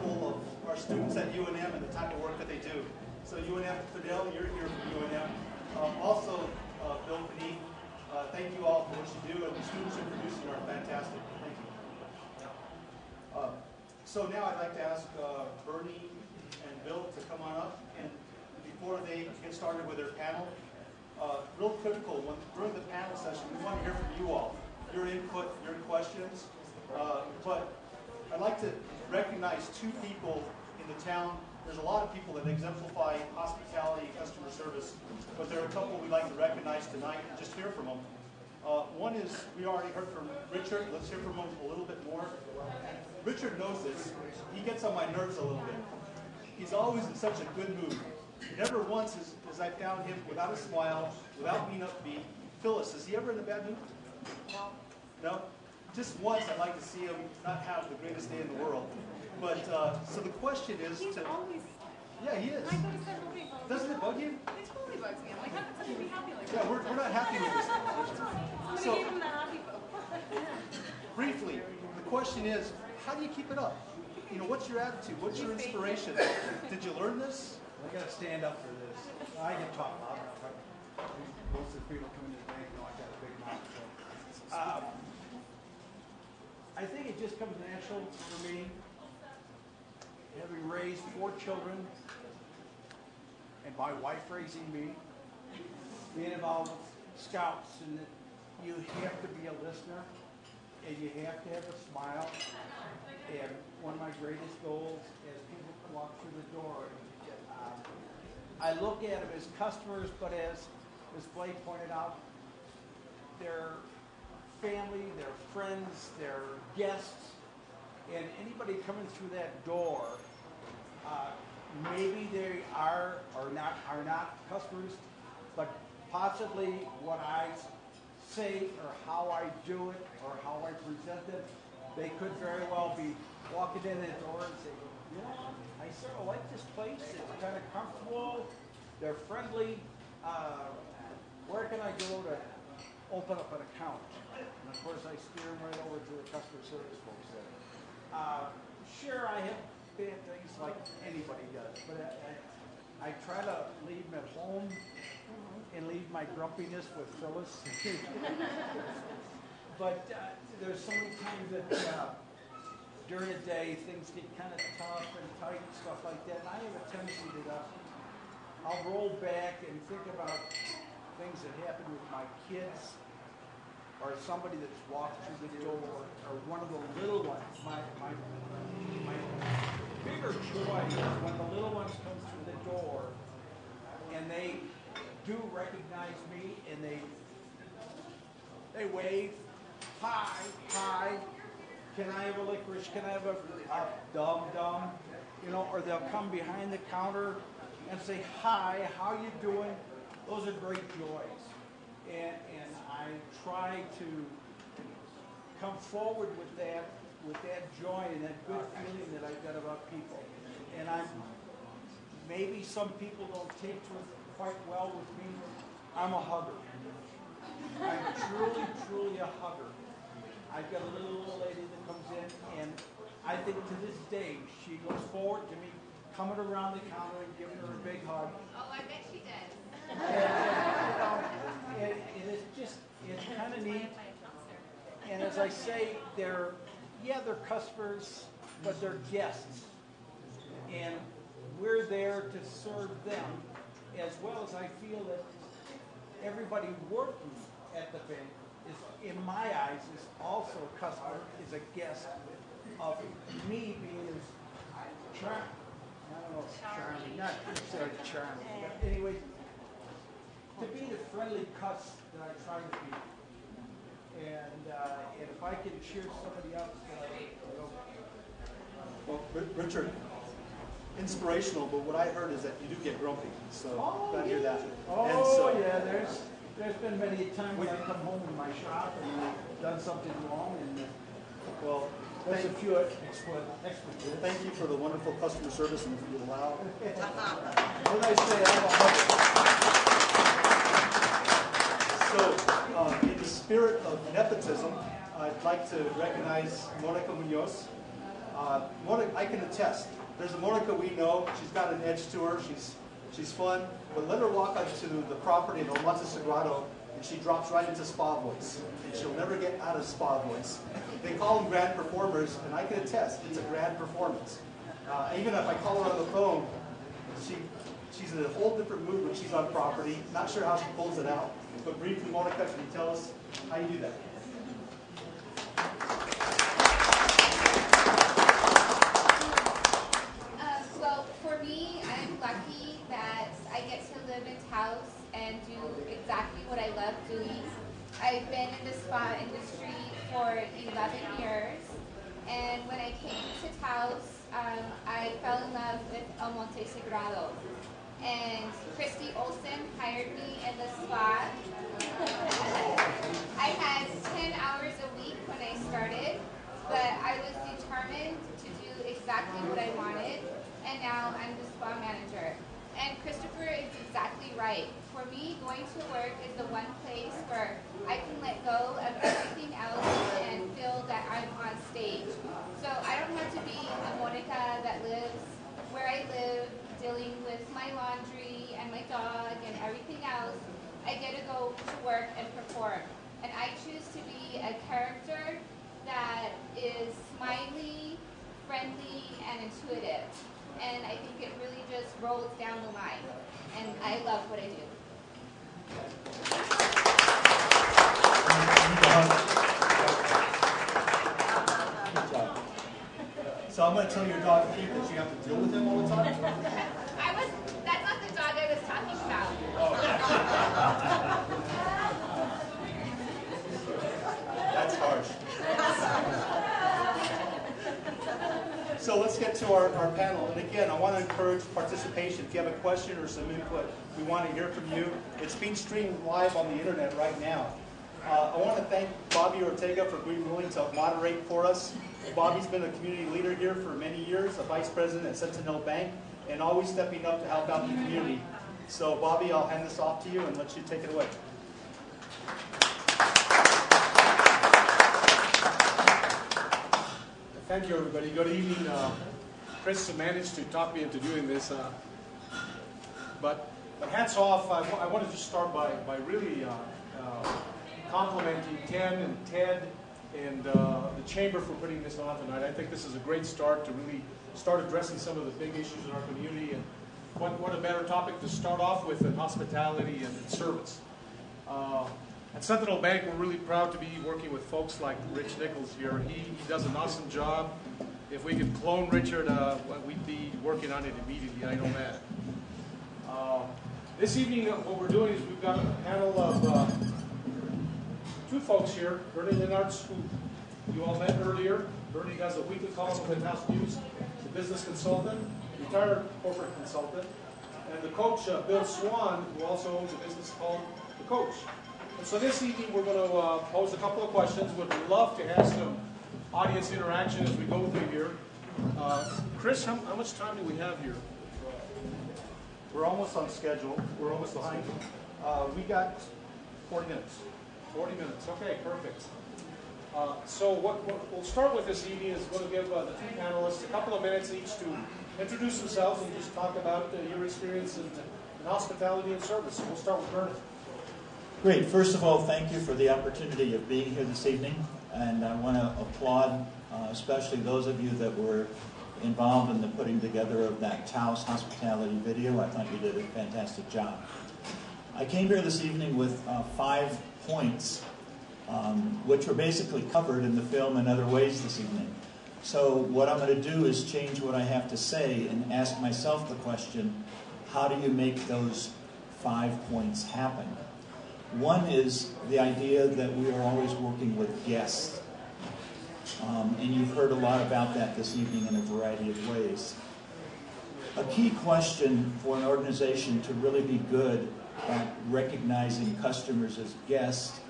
example of our students at UNM and the type of work that they do. So UNM, Fidel, you're here from UNM. Also, Bill Panee, thank you all for what you do, and the students you're producing are fantastic. Thank you. So now I'd like to ask Bernie and Bill to come on up, and before they get started with their panel, real critical, during the panel session, we want to hear from you all, your input, your questions, but I'd like to recognize two people in the town. There's a lot of people that exemplify hospitality and customer service, but there are a couple we'd like to recognize tonight and just hear from them. One is, we already heard from Richard. Let's hear from him a little bit more. Richard knows this. He gets on my nerves a little bit. He's always in such a good mood. Never once as I found him without a smile, without being upbeat. Phyllis, is he ever in a bad mood? No. No? Just once I'd like to see him not have the greatest day in the world. But, so the question is He's always... Yeah, he is. I go to several people. Doesn't it bug you? It totally bugs me. I'm like, how could somebody be happy like Yeah, that? we're not happy with this. Somebody So, gave him the happy book. briefly, the question is, how do you keep it up? You know, what's your attitude? What's your inspiration? Did you learn this? I got to stand up for this. I can talk loud enough. Most of the people coming to the bank know I got a big mouth. So. I think it just comes natural for me, having raised 4 children, and my wife raising me, being involved with Scouts, and that you have to be a listener, and you have to have a smile. And one of my greatest goals as people walk through the door, I look at them as customers, but as Blake pointed out, they're family, they're friends, they're guests, and anybody coming through that door, maybe they are not customers, but possibly what I say or how I do it or how I present it, they could very well be walking in the door and say, you know, I sort of like this place. It's kind of comfortable. They're friendly. Where can I go to open up an account? And of course, I steer them right over to the customer service folks there. Sure, I have bad things like anybody does, but I try to leave them at home and leave my grumpiness with Phyllis. But there's so many times that during the day things get kind of tough and tight and stuff like that, and I have a tendency that I'll roll back and think about things that happen with my kids, or somebody that's walked through the door, or one of the little ones. My bigger joy is when the little ones come through the door and they do recognize me and they wave, hi, can I have a licorice, can I have a dum-dum, you know, or they'll come behind the counter and say, hi, how you doing? Those are great joys. And I try to come forward with that joy and that good feeling that I've got about people. And maybe some people don't take to it quite well with me. I'm a hugger. I'm truly a hugger. I've got a little lady that comes in, and I think to this day, she goes forward to me, coming around the counter and giving her a big hug. Oh, I bet she does. And it's just, it's kind of neat. And as I say, they're customers, but they're guests. And we're there to serve them, as well as I feel that everybody working at the bank is, in my eyes, is also a customer, is a guest of me being as charming. I don't know if charming, not necessarily charming. But anyway, to be the friendly cuss that I try to be. And if I can cheer somebody up, Well, Richard, inspirational, but what I heard is that you do get grumpy. So glad to hear that. Yeah, there's been many times when I come home from my shop and I've done something wrong, and well, there's a few expletives. thank you for the wonderful customer service and you allow. What I say, I'm a hugger. So, in the spirit of nepotism, I'd like to recognize Monica Munoz. I can attest. There's a Monica we know. She's got an edge to her. She's fun. But let her walk onto the property in Monte Sagrado, and she drops right into spa voice. And she'll never get out of spa voice. They call them grand performers, and I can attest. It's a grand performance. Even if I call her on the phone, she's in a whole different mood when she's on property. Not sure how she pulls it out. But briefly, Monica, can you tell us how you do that? Well, for me, I'm lucky that I get to live in Taos and do exactly what I love doing. I've been in the spa industry for 11 years, and when I came to Taos, I fell in love with El Monte Sagrado. And Christy Olson hired me in the spa. I had 10 hours a week when I started, but I was determined to do exactly what I wanted, and now I'm the spa manager. And Christopher is exactly right. For me, going to work is the one place where I can let go of everything else and feel that I'm on stage. So I don't have to be a Monica that lives where I live, dealing with my laundry and my dog and everything else. I get to go to work and perform. And I choose to be a character that is smiley, friendly, and intuitive. And I think it really just rolls down the line. And I love what I do. So I'm going to tell your dog Pete that you have to deal with him all the time? That's not the dog I was talking about. That's harsh. So let's get to our panel. And again, I want to encourage participation. If you have a question or some input, we want to hear from you. It's being streamed live on the internet right now. I want to thank Bobby Ortega for being willing to moderate for us. Bobby's been a community leader here for many years, a vice president at Sentinel Bank, and always stepping up to help out the community. So Bobby, I'll hand this off to you and let you take it away. Thank you, everybody. Good evening. Chris managed to talk me into doing this. But hats off. I wanted to start by really complimenting Ken and Ted and the Chamber for putting this on tonight. I think this is a great start to really start addressing some of the big issues in our community. And what a better topic to start off with than hospitality and service. At Sentinel Bank, we're really proud to be working with folks like Rich Nichols here. He does an awesome job. If we could clone Richard, we'd be working on it immediately, I know that. This evening, what we're doing is we've got a panel of two folks here. Bernie Linarts, who you all met earlier. Bernie does a weekly column with the House News, the business consultant, retired corporate consultant, and the coach, Bill Swan, who also owns a business called The Coach. And so this evening we're going to pose a couple of questions. We'd love to have some audience interaction as we go through here. Chris, how much time do we have here? We're almost on schedule. We're almost behind. We got 40 minutes. 40 minutes. Okay, perfect. So what we'll start with this evening is going to give the two panelists a couple of minutes each to introduce themselves and just talk about your experience in hospitality and service. So we'll start with Bernie. Great. First of all, thank you for the opportunity of being here this evening. And I want to applaud especially those of you that were involved in the putting together of that Taos hospitality video. I thought you did a fantastic job. I came here this evening with 5 points, which were basically covered in the film in other ways this evening. So what I'm going to do is change what I have to say and ask myself the question, how do you make those 5 points happen? One is the idea that we are always working with guests. And you've heard a lot about that this evening in a variety of ways. A key question for an organization to really be good at recognizing customers as guests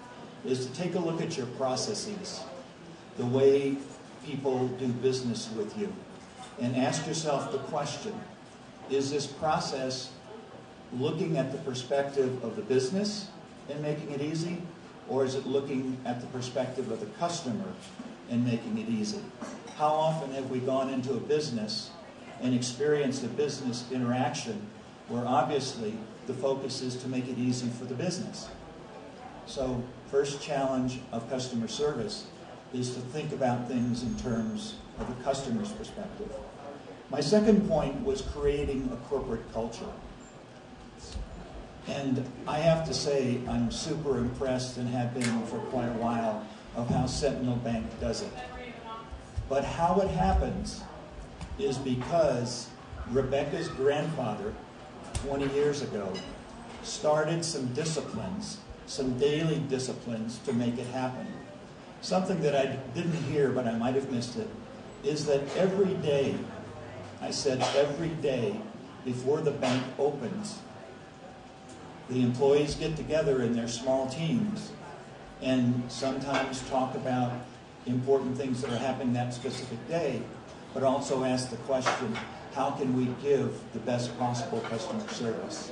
is to take a look at your processes, the way people do business with you, and ask yourself the question, is this process looking at the perspective of the business and making it easy, or is it looking at the perspective of the customer and making it easy? how often have we gone into a business and experienced a business interaction where obviously the focus is to make it easy for the business? So first challenge of customer service is to think about things in terms of the customer's perspective. My second point was creating a corporate culture. And I have to say, I'm super impressed and have been for quite a while of how Sentinel Bank does it. But how it happens is because Rebecca's grandfather, 20 years ago, started some disciplines, some daily disciplines to make it happen. Something that I didn't hear, but I might have missed it, is that every day, I said every day before the bank opens, the employees get together in their small teams and sometimes talk about important things that are happening that specific day, but also ask the question, how can we give the best possible customer service?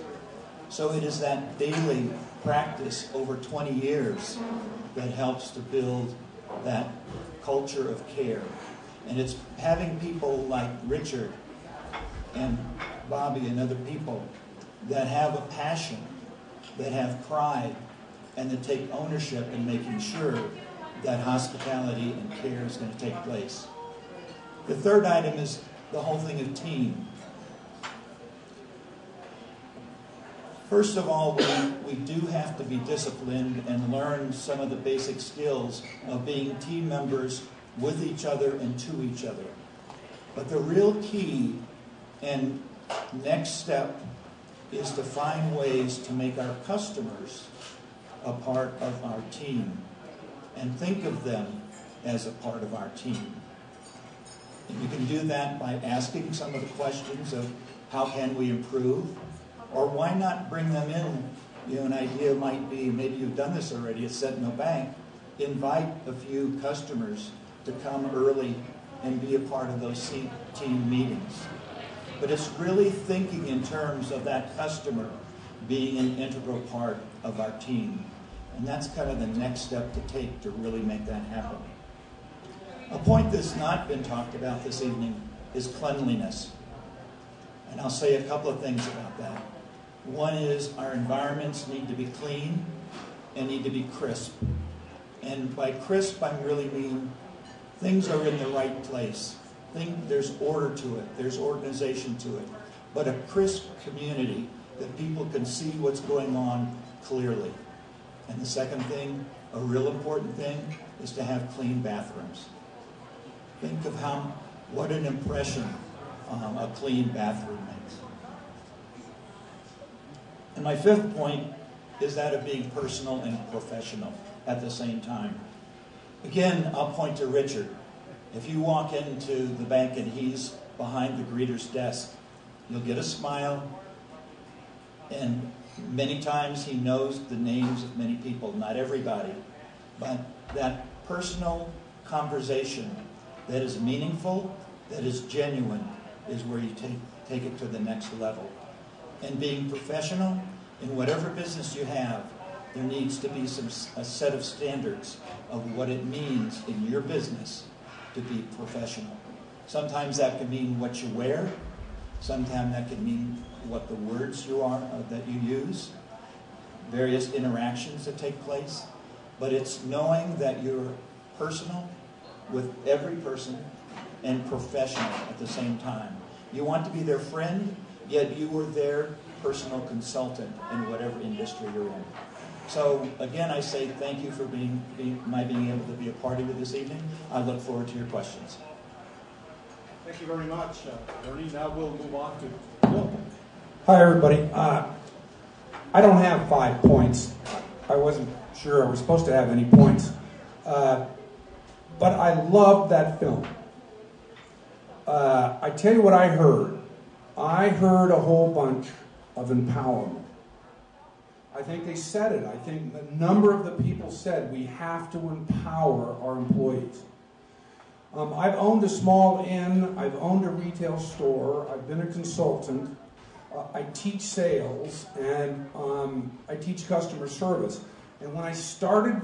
So it is that daily practice over 20 years that helps to build that culture of care. And it's having people like Richard and Bobby and other people that have a passion, that have pride, and that take ownership in making sure that hospitality and care is going to take place. The third item is the whole thing of team. First of all, we do have to be disciplined and learn some of the basic skills of being team members with each other and to each other. But the real key and next step is to find ways to make our customers a part of our team and think of them as a part of our team. And you can do that by asking some of the questions of how can we improve, or why not bring them in. You know, an idea might be, maybe you've done this already at Sentinel Bank, invite a few customers to come early and be a part of those team meetings. But it's really thinking in terms of that customer being an integral part of our team. And that's kind of the next step to take to really make that happen. A point that's not been talked about this evening is cleanliness. And I'll say a couple of things about that. One is our environments need to be clean and need to be crisp. And by crisp, I really mean things are in the right place. There's order to it. There's organization to it. But a crisp community that people can see what's going on clearly. And the second thing, a real important thing, is to have clean bathrooms. Think of what an impression a clean bathroom makes. And my fifth point is that of being personal and professional at the same time. Again, I'll point to Richard. If you walk into the bank and he's behind the greeter's desk, you'll get a smile, and many times he knows the names of many people, not everybody, but that personal conversation that is meaningful, that is genuine, is where you take it to the next level. And being professional, in whatever business you have, there needs to be a set of standards of what it means in your business to be professional. Sometimes that can mean what you wear. Sometimes that can mean what the words that you use, various interactions that take place. But it's knowing that you're personal with every person and professional at the same time. You want to be their friend, yet you are their personal consultant in whatever industry you're in. So again, I say thank you for being able to be a part of it this evening. I look forward to your questions. Thank you very much, Ernie. Now we'll move on to Bill. Hi, everybody. I don't have 5 points. I wasn't sure I was supposed to have any points. But I love that film. I tell you what I heard. I heard a whole bunch of empowerment. I think they said it. I think a number of the people said we have to empower our employees. I've owned a small inn. I've owned a retail store. I've been a consultant. I teach sales, and I teach customer service. And when I started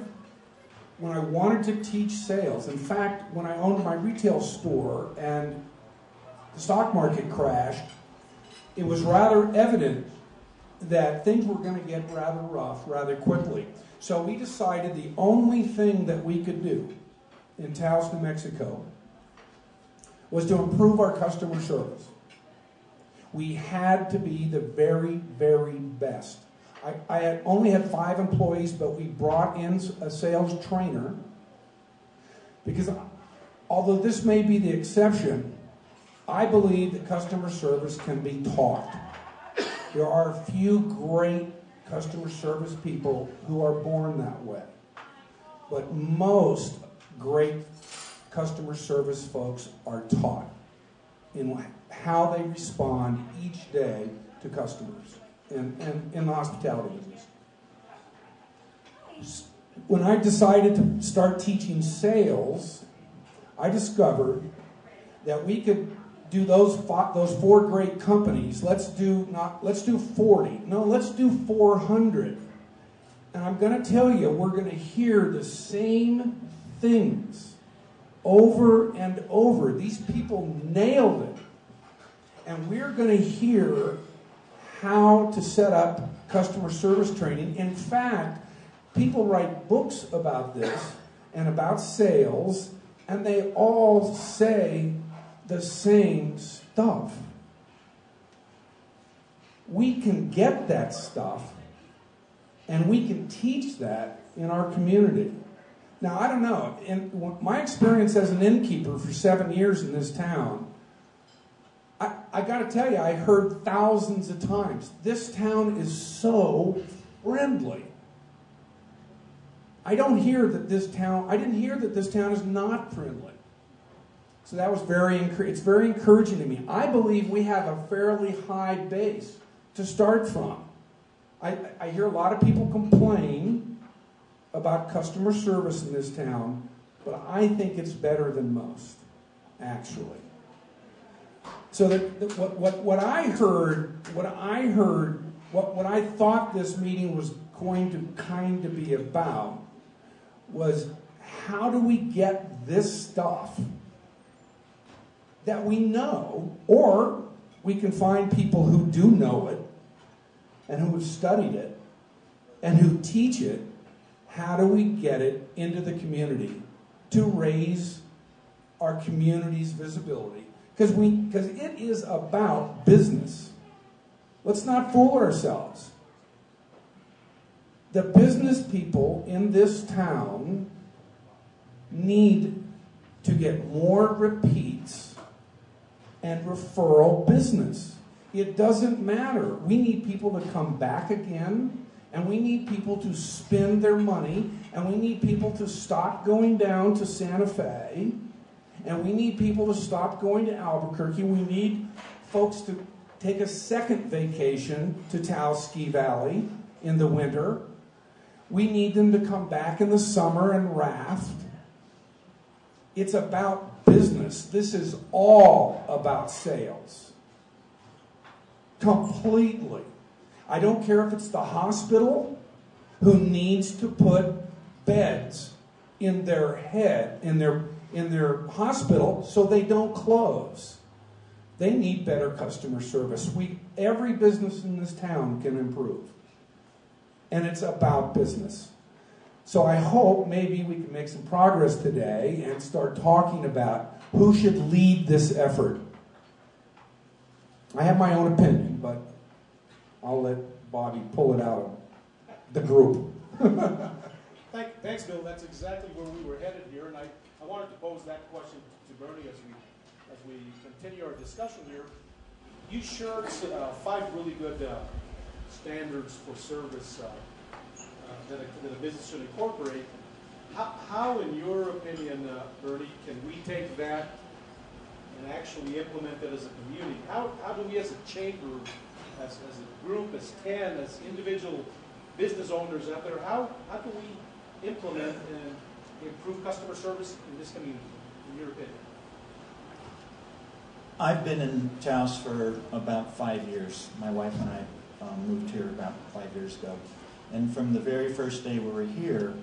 when I wanted to teach sales, in fact, when I owned my retail store and the stock market crashed, it was rather evident that things were going to get rather rough rather quickly. So we decided the only thing that we could do in Taos, New Mexico, was to improve our customer service. We had to be the very, very best. I had only had 5 employees, but we brought in a sales trainer because although this may be the exception, I believe that customer service can be taught. There are a few great customer service people who are born that way, but most great customer service folks are taught in how they respond each day to customers in the hospitality business. When I decided to start teaching sales, I discovered that we could do those 4 great companies. Let's do 40. No, let's do 400. And I'm going to tell you, we're going to hear the same things over and over. These people nailed it. And we're going to hear how to set up customer service training. In fact, people write books about this and about sales, and they all say the same stuff. We can get that stuff, and we can teach that in our community. Now, I don't know. In my experience as an innkeeper for 7 years in this town, I got to tell you, I heard thousands of times, this town is so friendly. I didn't hear that this town is not friendly. So that was it's very encouraging to me. I believe we have a fairly high base to start from. I hear a lot of people complain about customer service in this town, but I think it's better than most, actually. So what I thought this meeting was going to kind of be about was how do we get this stuff that we know, or we can find people who do know it and who have studied it and who teach it. How do we get it into the community to raise our community's visibility? Because it is about business. Let's not fool ourselves. The business people in this town need to get more repeats and referral business. It doesn't matter. We need people to come back again, and we need people to spend their money, and we need people to stop going down to Santa Fe, and we need people to stop going to Albuquerque. We need folks to take a second vacation to Taos Ski Valley in the winter. We need them to come back in the summer and raft. It's about business. This is all about sales. Completely. I don't care if it's the hospital who needs to put beds in their hospital so they don't close. They need better customer service. Every business in this town can improve. And it's about business. So I hope maybe we can make some progress today and start talking about who should lead this effort. I have my own opinion, but I'll let Bobby pull it out of the group. Thanks, Bill. That's exactly where we were headed here, and I wanted to pose that question to Bernie as we continue our discussion here. You shared 5 really good standards for service that a business should incorporate. How, in your opinion, Bernie, can we take that and actually implement it as a community? How do we as a chamber, as a group, as 10, as individual business owners out there, how can we implement and improve customer service in this community, in your opinion? I've been in Taos for about 5 years. My wife and I moved here about 5 years ago. And from the very first day we were here,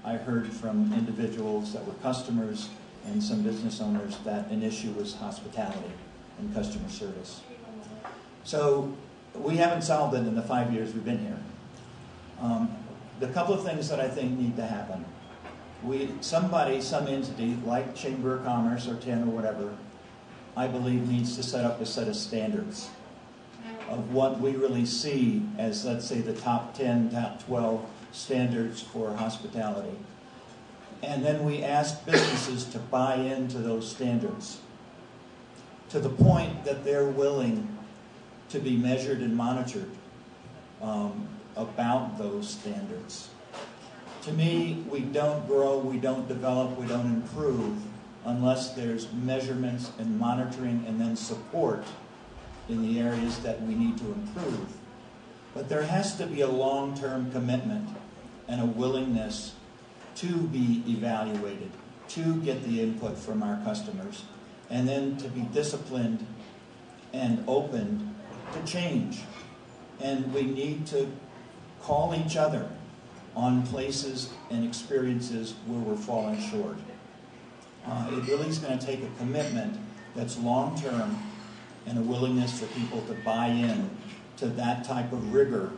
I heard from individuals that were customers and some business owners that an issue was hospitality and customer service. So we haven't solved it in the 5 years we've been here. The couple of things that I think need to happen. Some entity like Chamber of Commerce or 10 or whatever, I believe needs to set up a set of standards of what we really see as, let's say, the top 10, top 12 standards for hospitality. And then we ask businesses to buy into those standards to the point that they're willing to be measured and monitored about those standards. To me, we don't grow, we don't develop, we don't improve unless there's measurements and monitoring and then support in the areas that we need to improve. But there has to be a long-term commitment and a willingness to be evaluated, to get the input from our customers, and then to be disciplined and open to change. And we need to call each other on places and experiences where we're falling short. It really is going to take a commitment that's long-term and a willingness for people to buy in to that type of rigor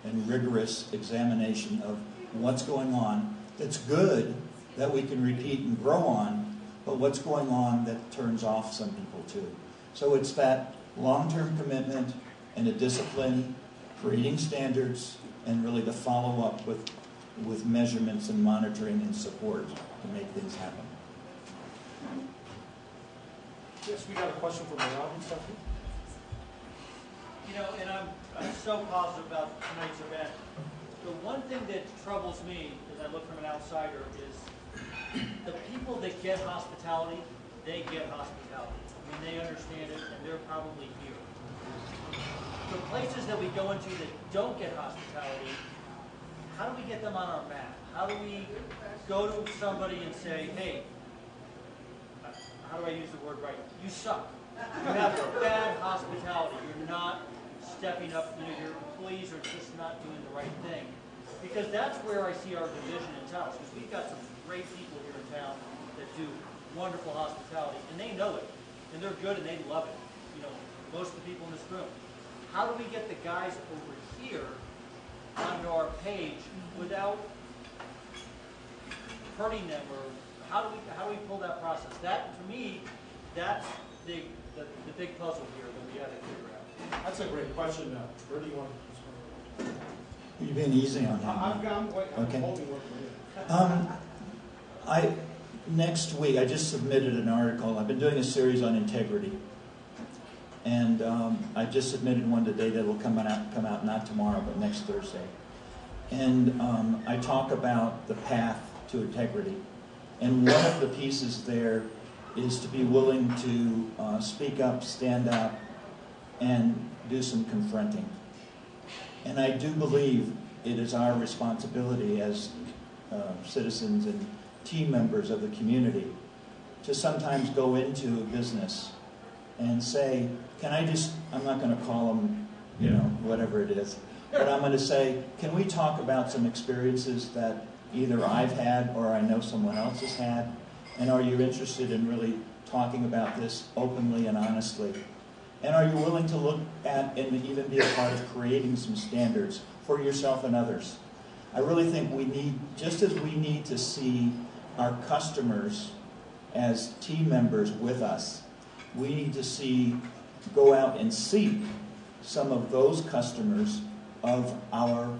and rigorous examination of what's going on that's good, that we can repeat and grow on, but what's going on that turns off some people too. So it's that long-term commitment and a discipline, creating standards, and really the follow-up with measurements and monitoring and support to make things happen. Yes, we got a question from the audience, Stephanie. You know, and I'm so positive about tonight's event. The one thing that troubles me as I look from an outsider is the people that get hospitality, they get hospitality. I mean, they understand it, and they're probably here. The places that we go into that don't get hospitality, how do we get them on our map? How do we go to somebody and say, hey, how do I use the word right? You suck. You have bad hospitality. You're not stepping up. You know, your employees are just not doing the right thing. Because that's where I see our division in Taos. Because we've got some great people here in town that do wonderful hospitality, and they know it, and they're good, and they love it. You know, most of the people in this room. How do we get the guys over here onto our page without hurting them, or how do we pull that process? That, to me, that's the big puzzle here that we got to figure out. That's a great question. Where do you want to start? You've been easy on him. I'm Okay. holding one for you. Next week, I just submitted an article. I've been doing a series on integrity. And I just submitted one today that will come out not tomorrow, but next Thursday. And I talk about the path to integrity. And one of the pieces there is to be willing to speak up, stand up, and do some confronting. And I do believe it is our responsibility as citizens and team members of the community to sometimes go into a business and say, I'm not going to call them, whatever it is, but I'm going to say, can we talk about some experiences that either I've had or I know someone else has had, and are you interested in really talking about this openly and honestly? And are you willing to look at and even be a part of creating some standards for yourself and others? I really think we need, just as we need to see our customers as team members with us, we need to go out and seek some of those customers of our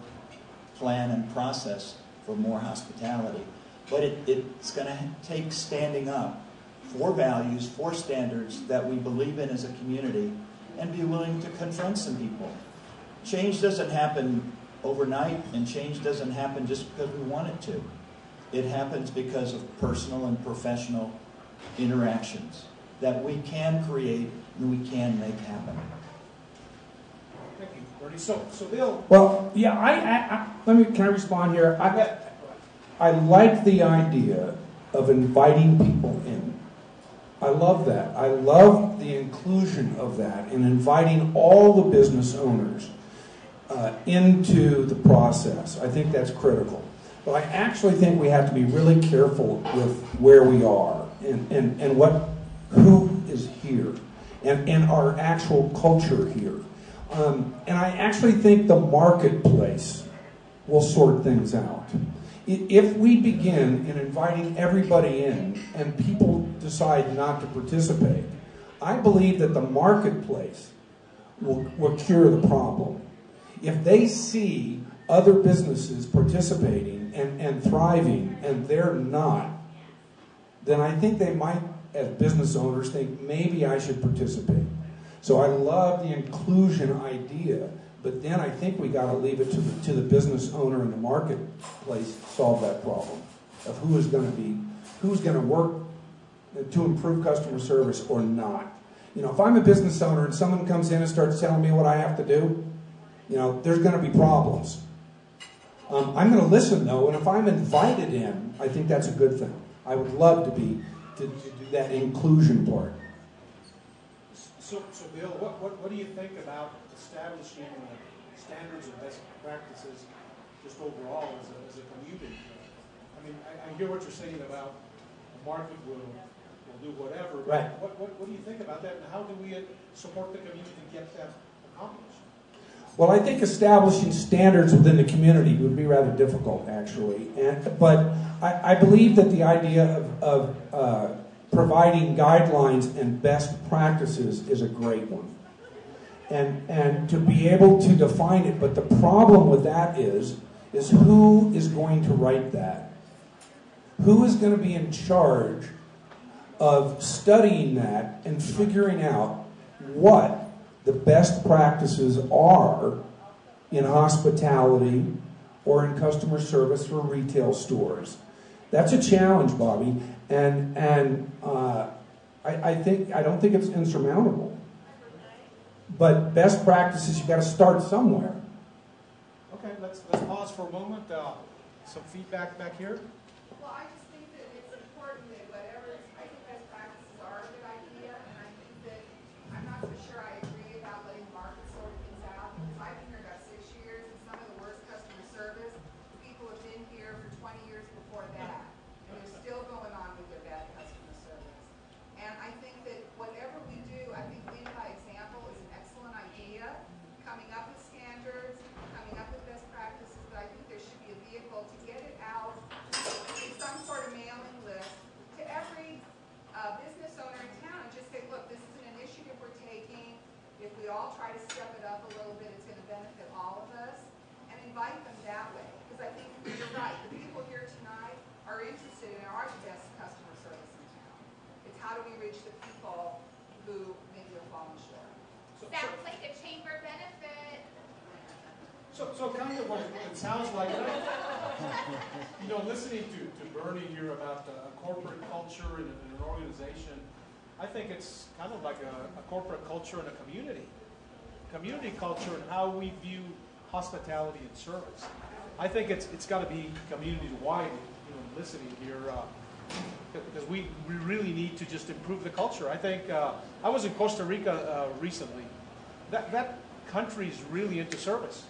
plan and process for more hospitality. But it's going to take standing up for values, for standards that we believe in as a community, and be willing to confront some people. Change doesn't happen overnight, and change doesn't happen just because we want it to. It happens because of personal and professional interactions that we can create and we can make happen. Thank you, Bernie. So Bill. Well, yeah, can I respond here? I like the idea of inviting people in. I love that. I love the inclusion of that and inviting all the business owners into the process. I think that's critical. But I actually think we have to be really careful with where we are and who is here and our actual culture here. And I actually think the marketplace will sort things out. If we begin in inviting everybody in and people decide not to participate, I believe that the marketplace will cure the problem. If they see other businesses participating and thriving and they're not, then I think they might, as business owners, think maybe I should participate. So I love the inclusion idea, but then I think we got to leave it to the business owner in the marketplace to solve that problem of who's going to work to improve customer service or not. You know, if I'm a business owner and someone comes in and starts telling me what I have to do, you know, there's going to be problems. I'm going to listen though, and if I'm invited in, I think that's a good thing. I would love to do that inclusion part. So Bill, what do you think about establishing standards and best practices just overall as a community? I mean, I hear what you're saying about the market will do whatever. But Right. What do you think about that, and how do we support the community to get that accomplished? Well, I think establishing standards within the community would be rather difficult, actually. But I believe that the idea of providing guidelines and best practices is a great one. And to be able to define it, but the problem with that is who is going to write that? Who is going to be in charge of studying that and figuring out what the best practices are in hospitality or in customer service for retail stores? That's a challenge, Bobby, and I don't think it's insurmountable. But best practices, you got to start somewhere. Okay, let's pause for a moment. Some feedback back here. Well, I just think that it's important that I think best practices are a good idea, and I think that I'm not so sure I agree about letting the market sort things out, because I've been here about 6 years, and some of the worst customer service, people have been here for 20 years before that, and they're still going on with their bad customer service. And I think that whatever we do, I think leading by example is an excellent idea, coming up with standards, coming up with best practices, but I think there should be a vehicle to get it out in some sort of mailing list to every business owner in town and just say, look, this is an initiative we're taking. If we all try to step it up a little bit, it's going to benefit all of us, and invite them that way. Because I think you're right. The people here tonight are interested in our best customer service in town. It's how do we reach the people who maybe are falling short. Sounds like a chamber benefit. So kind of what it sounds like, you know, listening to Bernie here about a corporate culture and an organization, I think it's kind of like a corporate culture and a community culture and how we view hospitality and service. I think it's got to be community-wide, you know, listening here, because we really need to just improve the culture. I think, I was in Costa Rica recently. That country is really into service.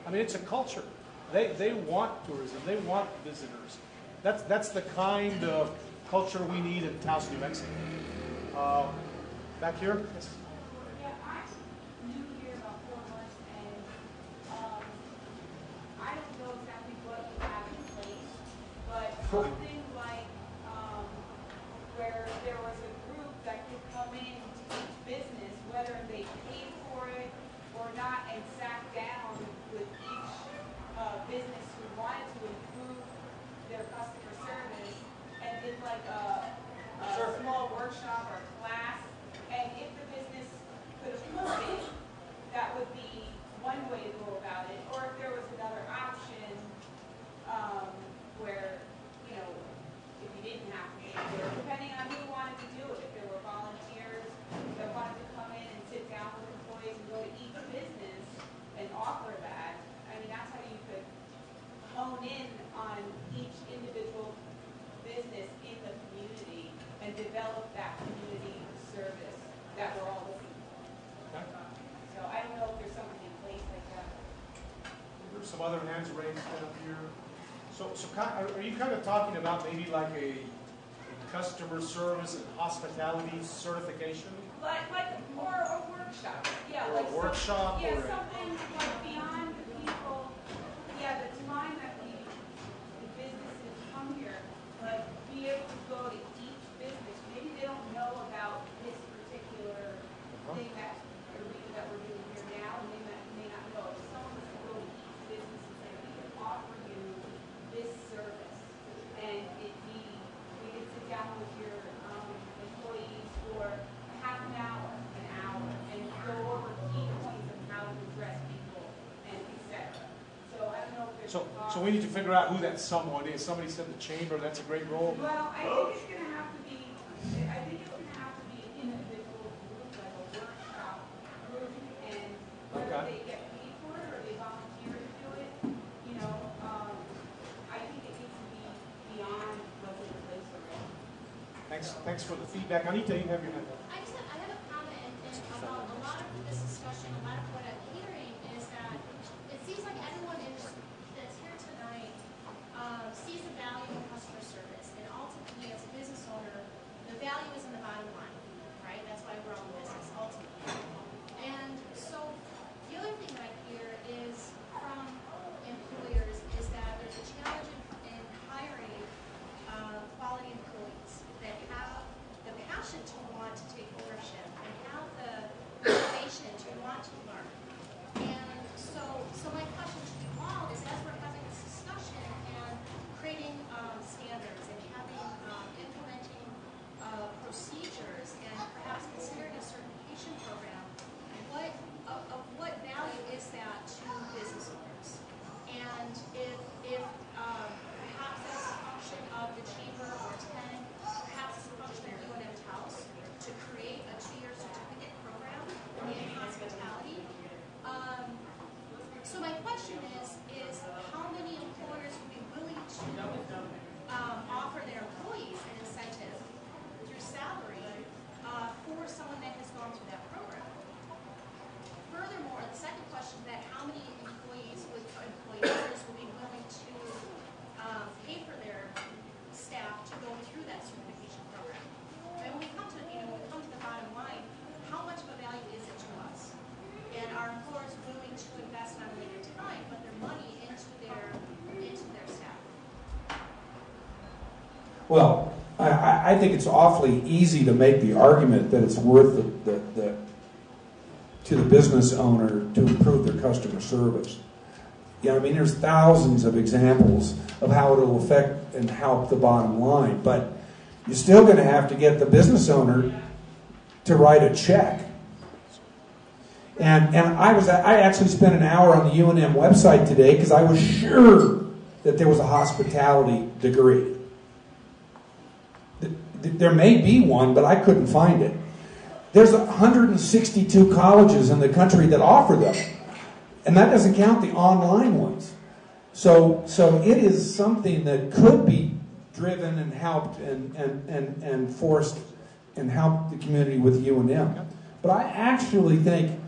I mean, it's a culture. They want tourism. They want visitors. That's the kind of culture we need in Taos, New Mexico. Back here? Yes. Yeah, I'm new here about 4 months, and I don't know exactly what we have in place, but something like where there was a group that could come in to each business, whether they paid for it or not, and sat down with each business who wanted to improve their customer service and did like a small workshop or class. And if the business could afford it, that would be one way to go about it. Or if there was another option where, you know, if you didn't have to pay for it, depending on who wanted to do it. If there were volunteers that wanted to come in and sit down with employees and go to each business and offer that, I mean, that's how you could hone in on each individual business in the community and develop that community service that we're all looking for. Okay. So I don't know if there's something in place like that. There's some other hands raised down here. Are you kind of talking about maybe like a customer service and hospitality certification? Like more a workshop, yeah. Or a like workshop yeah, or a- something like beyond the people, yeah, the time that the businesses come here, like be able to go to each business. Maybe they don't know about this particular thing that we're doing here now, and they may not know. If someone was to go to each business and say, we can offer you this service, and we can sit down with your employees for half an hour, and go over key points of how to address people, and et cetera. So I don't know if there's So we need to figure out who that someone is. Somebody said the chamber, that's a great role. Well, I think it's gonna have to be an individual group, like a workshop group, and whether Okay. they get paid for it or they volunteer to do it, you know, I think it needs to be beyond what's in place already. Thanks for the feedback. Anita, you have your hand up. I have a comment and about a lot of this discussion, a lot of what I'm hearing is that it seems like everyone that's here tonight sees the value in customer service, and ultimately, as a business owner, the value is in the bottom line, right? That's why we're all in business, ultimately. And so, the other thing that I hear is from employers is that there's a challenge in hiring quality employees that have the passion to want to take ownership and have the motivation to want to learn. And so my question to you all is, as we're having this discussion and creating standards and having implementing procedures and perhaps considering a certification program, what value is that to business owners? And if perhaps that's a function of the chamber or 10, perhaps it's a function of UNM House to create a 2-year certificate program in hospitality. So my question is how many employers would be willing to offer their employees an incentive through salary for someone that has gone through that program? Furthermore, the second question is that how many employers would be willing to pay for their staff to go through that certification program? And when we come to the bottom line, how much of a value is it to us? And are employers willing to invest not only their time but their money into their staff? Well, I think it's awfully easy to make the argument that it's worth to the business owner to improve their customer service. You know, I mean, there's thousands of examples of how it'll affect and help the bottom line, but you're still going to have to get the business owner to write a check. And I actually spent an hour on the UNM website today because I was sure that there was a hospitality degree. There may be one, but I couldn't find it. There's 162 colleges in the country that offer them. And that doesn't count the online ones. So it is something that could be driven and helped and forced and helped the community with UNM. But I actually think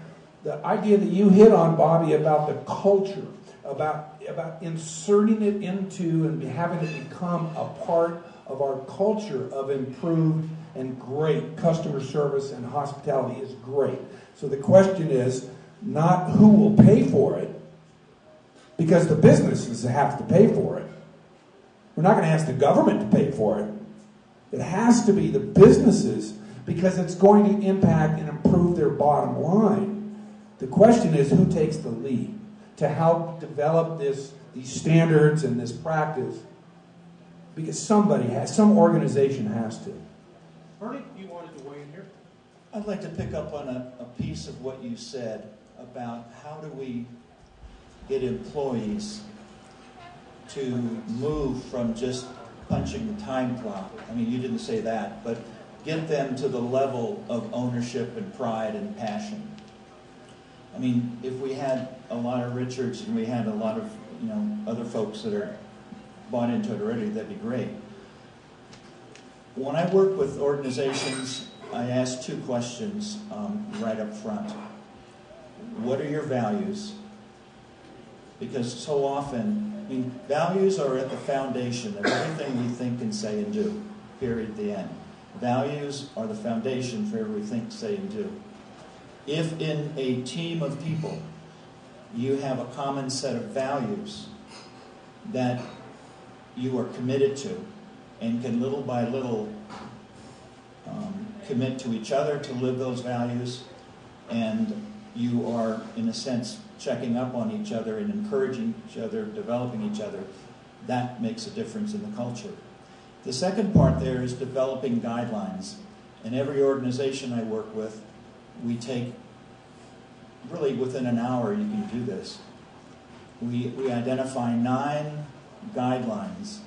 the idea that you hit on, Bobby, about the culture, about inserting it into and having it become a part of our culture of improved and great customer service and hospitality is great. So the question is not who will pay for it, because the businesses have to pay for it. We're not going to ask the government to pay for it. It has to be the businesses, because it's going to impact and improve their bottom line. The question is who takes the lead to help develop these standards and this practice, because some organization has to. Ernie, you wanted to weigh in here? I'd like to pick up on a piece of what you said about how do we get employees to move from just punching the time clock. I mean, you didn't say that, but get them to the level of ownership and pride and passion. I mean, if we had a lot of Richards and we had a lot of, other folks that are bought into it already, that'd be great. When I work with organizations, I ask two questions right up front. What are your values? Because so often I mean, values are at the foundation of everything we think and say and do, period, the end. Values are the foundation for everything we think, say, and do. If in a team of people you have a common set of values that you are committed to and can little by little commit to each other to live those values, and you are, in a sense, checking up on each other and encouraging each other, developing each other, that makes a difference in the culture. The second part there is developing guidelines. In every organization I work with, we take, really within an hour you can do this. We identify 9 guidelines.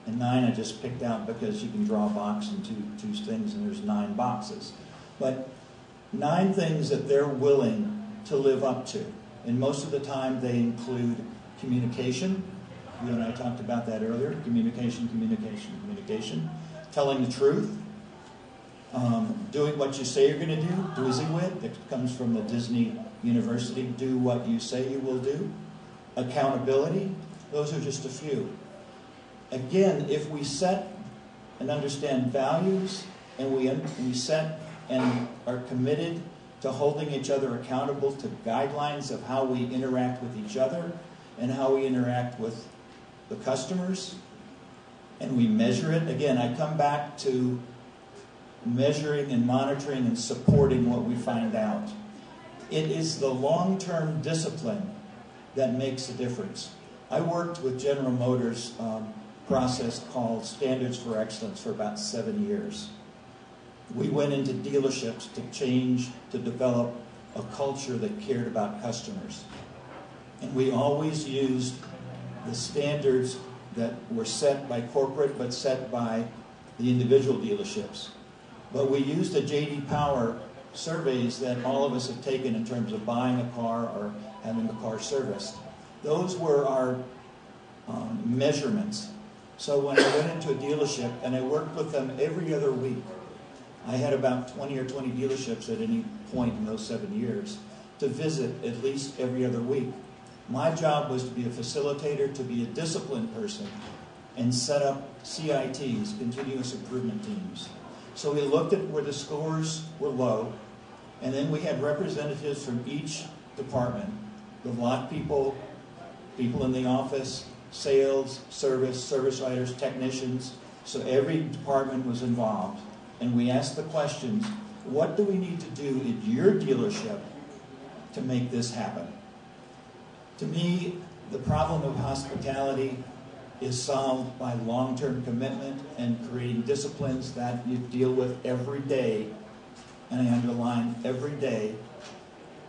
And 9 I just picked out because you can draw a box and two things and there's 9 boxes. But 9 things that they're willing to live up to. And most of the time they include communication. You and I talked about that earlier. Communication, communication, communication. Telling the truth. Doing what you say you're going to do. Doing it. That comes from the Disney University. Do what you say you will do. Accountability. Those are just a few. Again, if we set and understand values, and we set and are committed to holding each other accountable to guidelines of how we interact with each other and how we interact with the customers, and we measure it. Again, I come back to measuring and monitoring and supporting what we find out. It is the long-term discipline that makes a difference. I worked with General Motors process called Standards for Excellence for about 7 years. We went into dealerships to change, to develop a culture that cared about customers. And we always used the standards that were set by corporate but set by the individual dealerships. But we used the J.D. Power surveys that all of us have taken in terms of buying a car or having a car serviced. Those were our measurements. So when I went into a dealership, and I worked with them every other week, I had about 20 or 20 dealerships at any point in those 7 years to visit at least every other week. My job was to be a facilitator, to be a disciplined person, and set up CITs, continuous improvement teams. So we looked at where the scores were low, and then we had representatives from each department, the lot people, people in the office, sales, service writers, technicians. So every department was involved. And we asked the questions, what do we need to do in your dealership to make this happen? To me, the problem of hospitality is solved by long-term commitment and creating disciplines that you deal with every day, and I underline every day,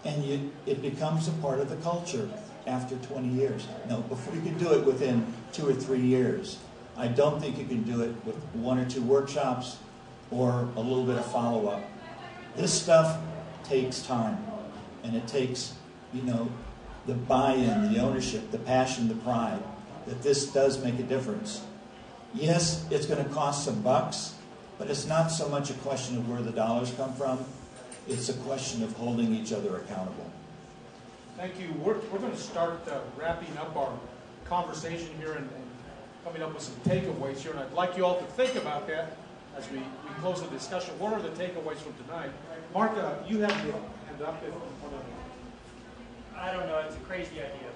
and it becomes a part of the culture after 20 years. No, before you can do it within 2 or 3 years. I don't think you can do it with 1 or 2 workshops or a little bit of follow-up. This stuff takes time, and it takes, the buy-in, the ownership, the passion, the pride, that this does make a difference. Yes, it's going to cost some bucks, but it's not so much a question of where the dollars come from. It's a question of holding each other accountable. Thank you. We're going to start wrapping up our conversation here and coming up with some takeaways here, and I'd like you all to think about that as we close the discussion. What are the takeaways from tonight? Mark, you have your hand up if you want to. I don't know. It's a crazy idea.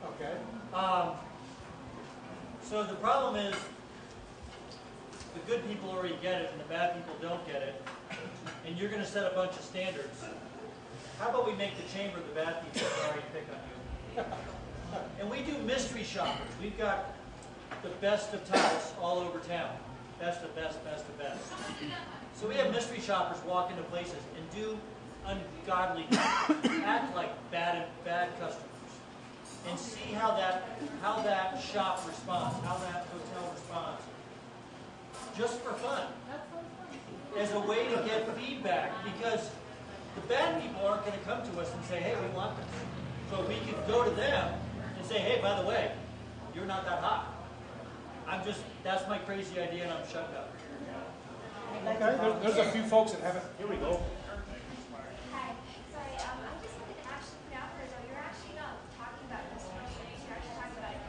Okay. So the problem is the good people already get it and the bad people don't get it. And you're going to set a bunch of standards. How about we make the chamber the bad people sorry to pick on you? And we do mystery shoppers. We've got the best of towels all over town. Best of best, best of best. So we have mystery shoppers walk into places and do ungodly things, act like bad customers, and see how that shop responds, how that hotel responds, just for fun, as a way to get feedback, because the bad people aren't going to come to us and say, hey, we want this. So we could go to them and say, hey, by the way, you're not that hot. That's my crazy idea, and I'm shut up. Okay, there's a few folks that haven't. Here we go. Hi. Sorry, I just wanted to actually put out there, though, you're actually not talking about customer service, you're actually talking about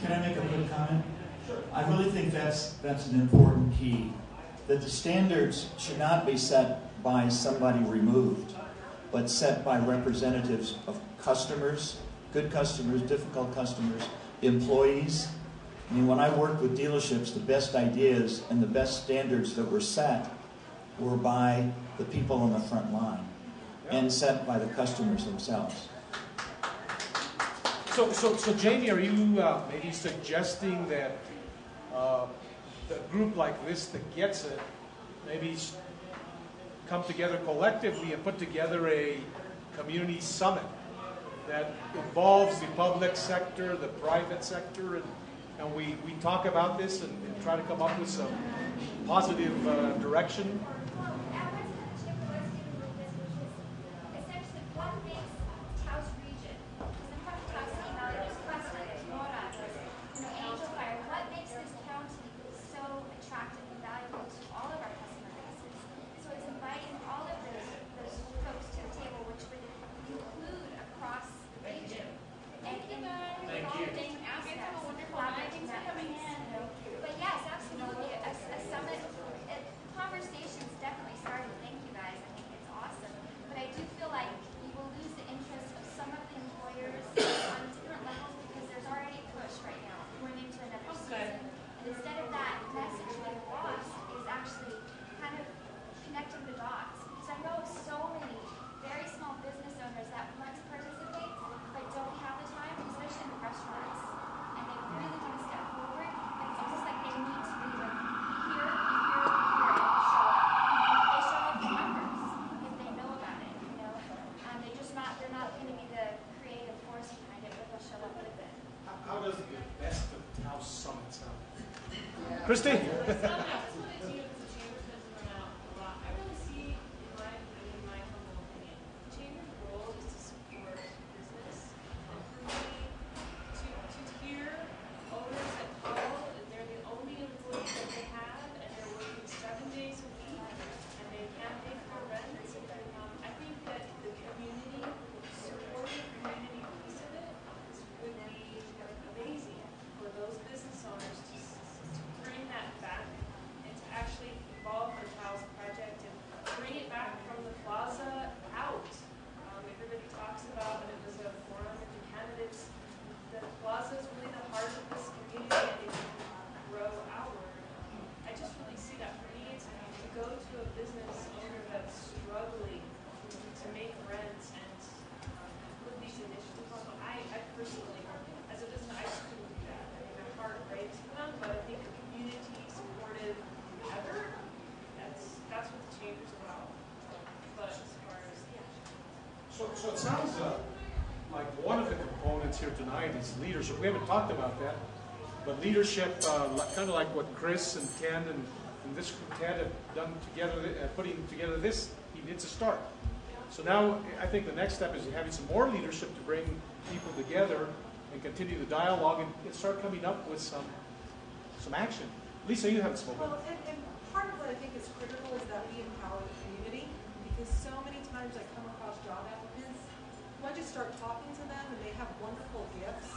Can I make a quick comment? Sure. I really think that's an important key, that the standards should not be set by somebody removed, but set by representatives of customers, good customers, difficult customers, employees. I mean, when I worked with dealerships, the best ideas and the best standards that were set were by the people on the front line and set by the customers themselves. So Jamie, are you maybe suggesting that a group like this that gets it maybe come together collectively and put together a community summit that involves the public sector, the private sector, and we talk about this and try to come up with some positive direction? Christy? So it sounds like one of the components here tonight is leadership. We haven't talked about that, but leadership, kind of like what Chris and Ken and this group Ted have done together, putting together this, it's a start. So now I think the next step is having some more leadership to bring people together and continue the dialogue and start coming up with some action. Lisa, you haven't spoken. Well, and part of what I think is critical is that we empower the community, because so many times I come across job applicants who I just start talking to them and they have wonderful gifts,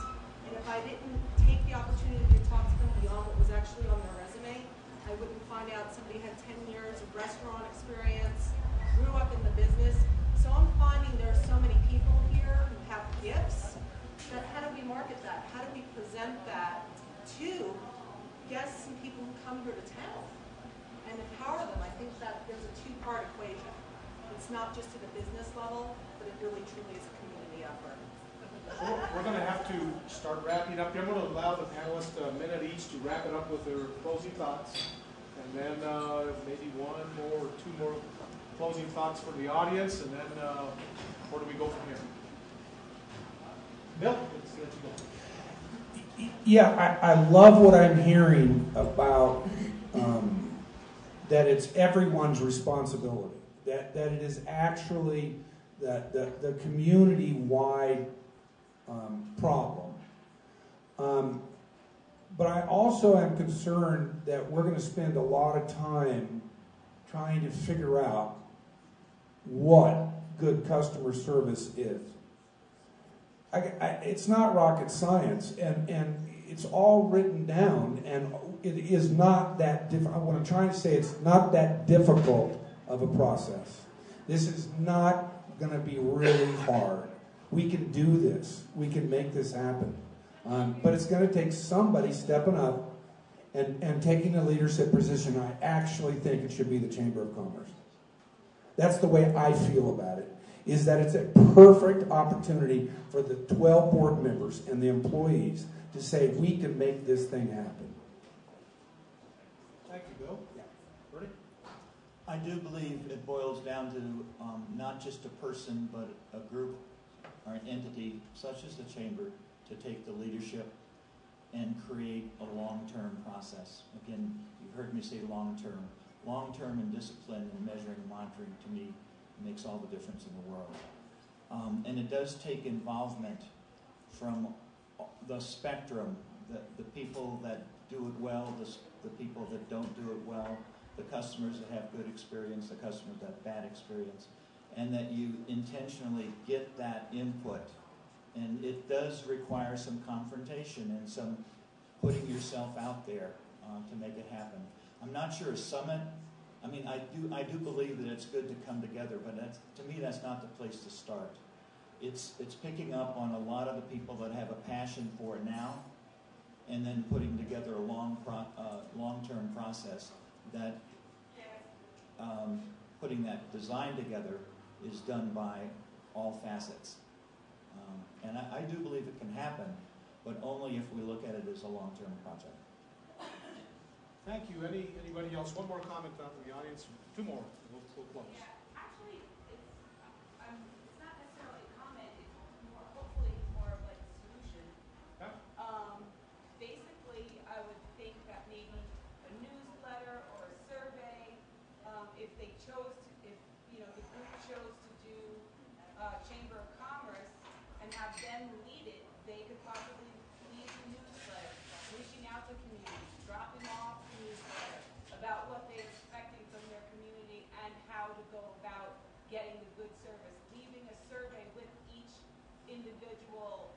and if I didn't take the opportunity to talk to them beyond what was actually on their resume, I wouldn't find out somebody had 10 years of restaurant experience, grew up in the business. So I'm finding there are so many people here who have gifts, that how do we market that? How do we present that to guests and people who come here to town and empower them? I think that there's a two-part equation. It's not just at a business level, but it really truly is a community effort. So we're going to have to start wrapping up here. I'm going to allow the panelists a minute each to wrap it up with their closing thoughts. And then maybe one more or two more closing thoughts for the audience. And then where do we go from here? Bill, let's let you go. Yeah, I love what I'm hearing about that it's everyone's responsibility. That it is actually the community-wide problem. But I also am concerned that we're going to spend a lot of time trying to figure out what good customer service is. It's not rocket science, and it's all written down, and it is not that difficult. What I'm trying to say, it's not that difficult of a process. This is not going to be really hard. We can do this. We can make this happen. But it's going to take somebody stepping up and taking a leadership position. I actually think it should be the Chamber of Commerce. That's the way I feel about it, is that it's a perfect opportunity for the 12 board members and the employees to say, we can make this thing happen. Thank you, Bill. Yeah. Bernie? I do believe it boils down to not just a person, but a group or an entity such as the Chamber to take the leadership and create a long-term process. Again, you've heard me say long-term. Long-term and discipline and measuring and monitoring, to me, makes all the difference in the world. And it does take involvement from the spectrum, the people that do it well, the people that don't do it well, the customers that have good experience, the customers that have bad experience, and that you intentionally get that input. And it does require some confrontation and some putting yourself out there to make it happen. I'm not sure a summit, I mean, I do believe that it's good to come together, but to me that's not the place to start. It's picking up on a lot of the people that have a passion for it now, and then putting together a long-term process that putting that design together is done by all facets. And I do believe it can happen, but only if we look at it as a long-term project. Thank you. Anybody else? One more comment from the audience. Two more. We'll close. Yeah, actually, it's not necessarily a comment. It's more, hopefully, more of like a solution. Yeah. Basically, I would think that maybe a newsletter or a survey, if they chose to, if the group chose to do Chamber of Commerce and have them lead it, they could possibly lead the newsletter, reaching out to communities, dropping off the newsletter about what they're expecting from their community and how to go about getting the good service, leaving a survey with each individual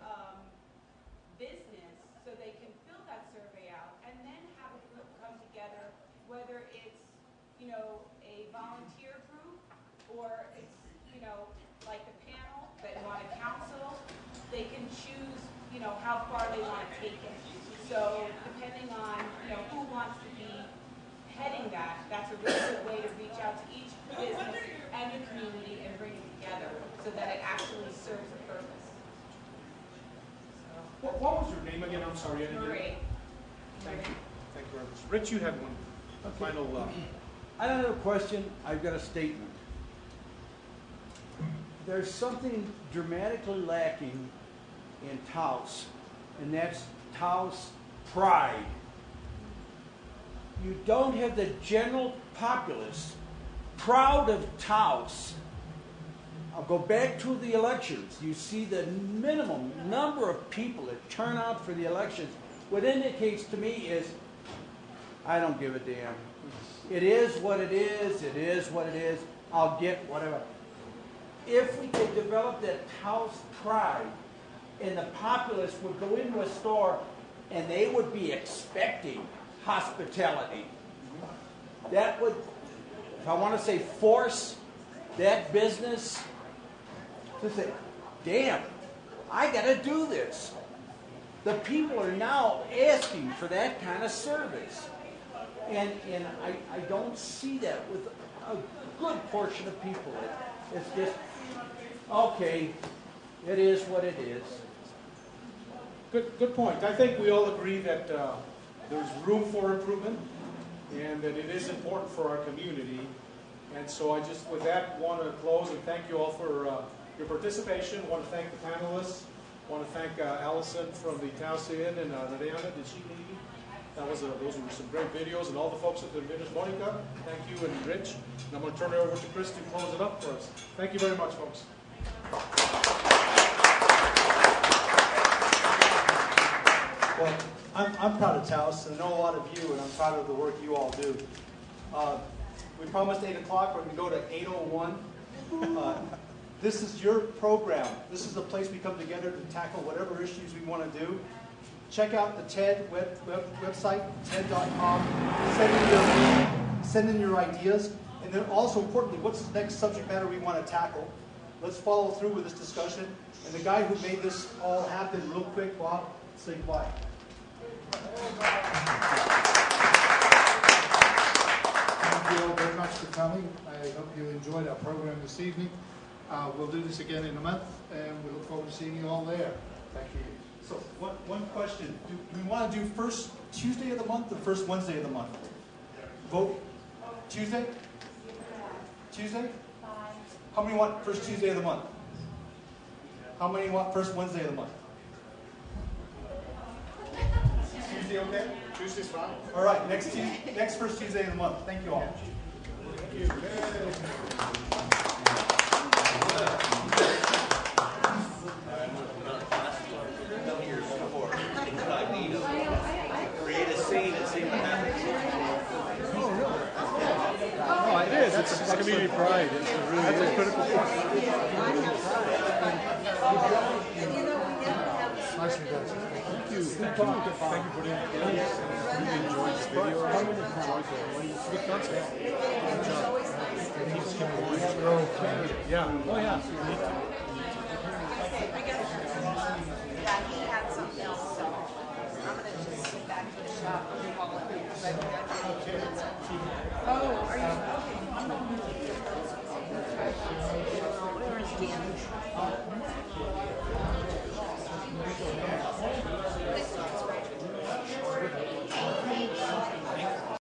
business so they can fill that survey out, and then have a group come together, whether it's a volunteer group or it's like the panel that want a council, they can choose how far they want to take it. So depending on who wants to be heading that, that's a really good way to reach out to each business and your community and bring it together so that it actually serves a purpose. What was your name again? I'm sorry. I didn't Marie. get it. Thank you. Thank you very much. Rich, you had one. Final. I don't have a question. I've got a statement. There's something dramatically lacking in Taos, and that's Taos pride. You don't have the general populace proud of Taos. I'll go back to the elections. You see the minimum number of people that turn out for the elections. What indicates to me is, I don't give a damn. It is what it is. It is what it is. I'll get whatever. If we could develop that Taos pride, and the populace would go into a store and they would be expecting hospitality, that would, if I want to say, force that business to say, damn, I got to do this. The people are now asking for that kind of service. And I don't see that with a good portion of people. It's just, okay, it is what it is. Good point. I think we all agree that there's room for improvement and that it is important for our community. And so I just, with that, want to close and thank you all for your participation. I want to thank the panelists. I want to thank Allison from the Taos Inn and Nariana. Did she leave? Those were some great videos, and all the folks at the videos. Monica, thank you, and Rich. And I'm going to turn it over to Chris to close it up for us. Thank you very much, folks. Well, I'm proud of Taos, and I know a lot of you, and I'm proud of the work you all do. We promised 8 o'clock. We're going to go to 8:01. This is your program. This is the place we come together to tackle whatever issues we want to do. check out the TED website, TED.com. Send in your ideas. And then also importantly, what's the next subject matter we want to tackle? Let's follow through with this discussion. And the guy who made this all happen real quick, Bob, say goodbye. Thank you all very much for coming. I hope you enjoyed our program this evening. We'll do this again in a month, and we look forward to seeing you all there. Thank you. So one question. Do we want to do first Tuesday of the month or first Wednesday of the month? Vote Tuesday? Tuesday? How many want first Tuesday of the month? How many want first Wednesday of the month? Tuesday okay? Tuesday's fine. All right, next first Tuesday of the month. Thank you all. Create a scene and see what happens. Oh, it is. It's community pride. It's a critical point. Nicely done. Thank you. Thank you for putting it together. Really enjoyed this video. Good content. Good job. Yeah. Oh, yeah. Yeah, he had something else, so I'm gonna just sit back in the shop and call it. Oh, are you, okay.